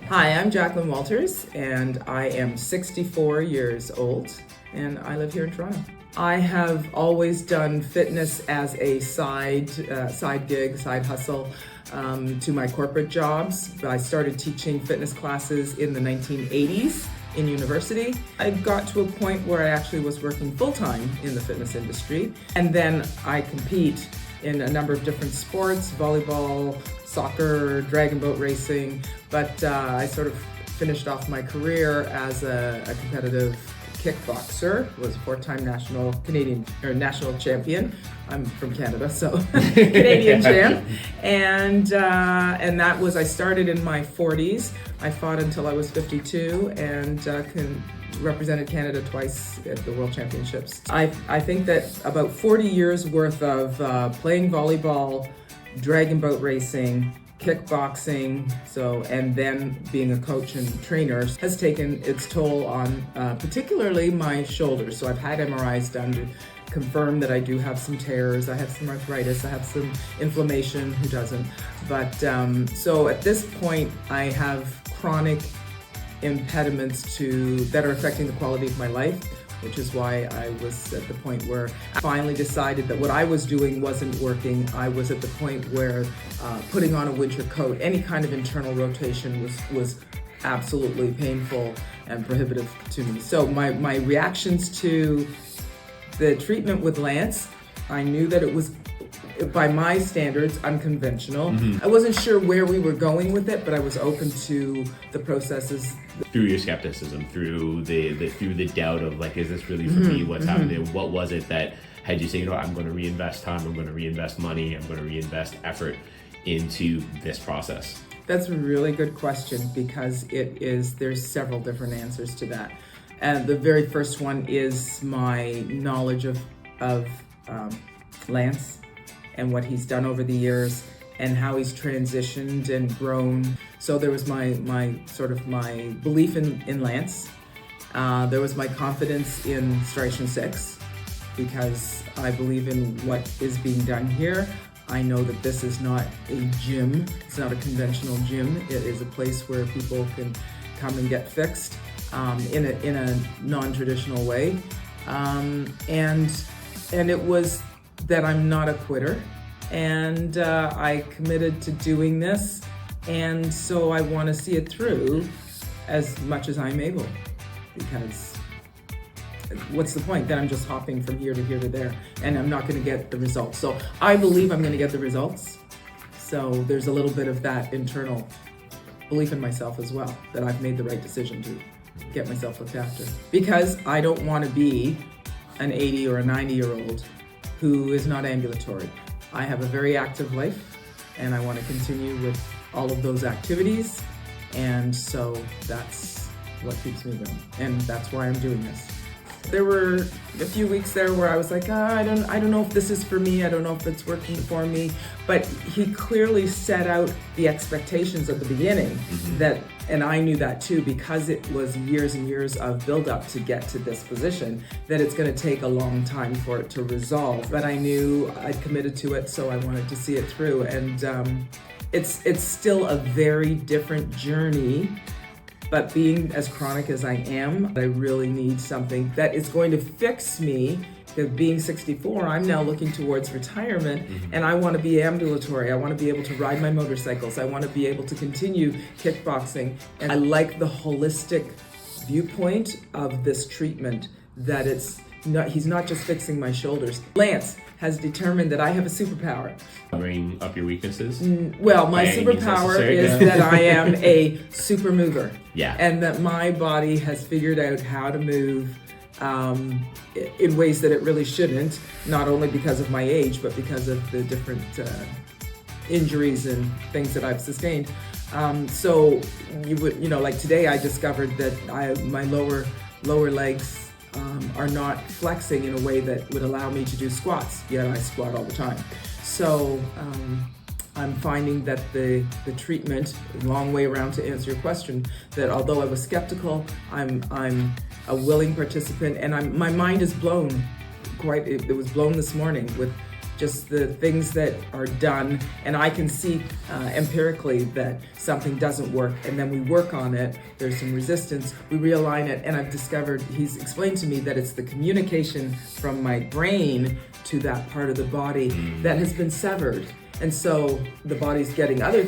Hi, I'm Jacqueline Walters, and I am 64 years old, and I live here in Toronto. I have always done fitness as a side gig, side hustle to my corporate jobs. I started teaching fitness classes in the 1980s in university. I got to a point where I actually was working full-time in the fitness industry, and then I compete in a number of different sports, volleyball, soccer, dragon boat racing, but I sort of finished off my career as a competitive kickboxer, was a four-time national champion. I'm from Canada, so Canadian champ. And that was, I started in my 40s. I fought until I was 52 and represented Canada twice at the World Championships. I think that about 40 years worth of playing volleyball, dragon boat racing, kickboxing, and then being a coach and trainer has taken its toll on particularly my shoulders. So I've had MRIs done to confirm that I do have some tears, I have some arthritis, I have some inflammation, who doesn't? But so at this point I have chronic impediments that are affecting the quality of my life, which is why I was at the point where I finally decided that what I was doing wasn't working. I was at the point where putting on a winter coat, any kind of internal rotation was absolutely painful and prohibitive to me. So my reactions to the treatment with Lance, I knew that it was, by my standards, unconventional. Mm-hmm. I wasn't sure where we were going with it, but I was open to the processes. Through your skepticism, through the doubt of like, is this really for me? What's happening? What was it that had you say, I'm going to reinvest time, I'm going to reinvest money, I'm going to reinvest effort into this process? That's a really good question, because there's several different answers to that. And the very first one is my knowledge of Lance and what he's done over the years and how he's transitioned and grown. So there was my belief in Lance. There was my confidence in Striation 6, because I believe in what is being done here. I know that this is not a gym. It's not a conventional gym. It is a place where people can come and get fixed in a non-traditional way. And it was that I'm not a quitter. And I committed to doing this, and so I want to see it through as much as I'm able, because what's the point? Then I'm just hopping from here to here to there, and I'm not going to get the results. So I believe I'm going to get the results. So there's a little bit of that internal belief in myself as well, that I've made the right decision to get myself looked after. Because I don't want to be an 80 or a 90-year-old who is not ambulatory. I have a very active life, and I want to continue with all of those activities, and so that's what keeps me going, and that's why I'm doing this. There were a few weeks there where I was like, I don't know if this is for me, I don't know if it's working for me, but he clearly set out the expectations at the beginning, and I knew that too, because it was years and years of build-up to get to this position, that it's going to take a long time for it to resolve. But I knew I'd committed to it, so I wanted to see it through, and it's still a very different journey. But being as chronic as I am, I really need something that is going to fix me. Because being 64, I'm now looking towards retirement, and I want to be ambulatory. I want to be able to ride my motorcycles. I want to be able to continue kickboxing. And I like the holistic viewpoint of this treatment, that he's not just fixing my shoulders. Lance has determined that I have a superpower. Covering up your weaknesses? Well, my superpower is that I am a super mover. Yeah. And that my body has figured out how to move in ways that it really shouldn't, not only because of my age, but because of the different injuries and things that I've sustained. So you would, like today I discovered that my lower legs are not flexing in a way that would allow me to do squats, yet I squat all the time. So I'm finding that the treatment, long way around to answer your question, that although I was skeptical, I'm a willing participant, and my mind is blown. It was blown this morning with just the things that are done, and I can see empirically that something doesn't work, and then we work on it, there's some resistance, we realign it, and I've discovered, he's explained to me that it's the communication from my brain to that part of the body that has been severed. And so the brain's getting other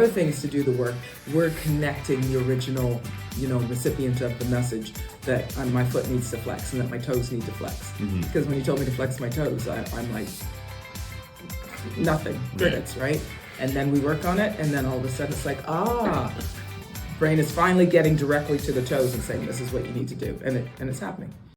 things to do the work. We're connecting the original, recipient of the message that my foot needs to flex and that my toes need to flex. Because when you told me to flex my toes, I'm like, nothing, crickets, right? And then we work on it, and then all of a sudden it's like, brain is finally getting directly to the toes and saying, this is what you need to do, and it's happening.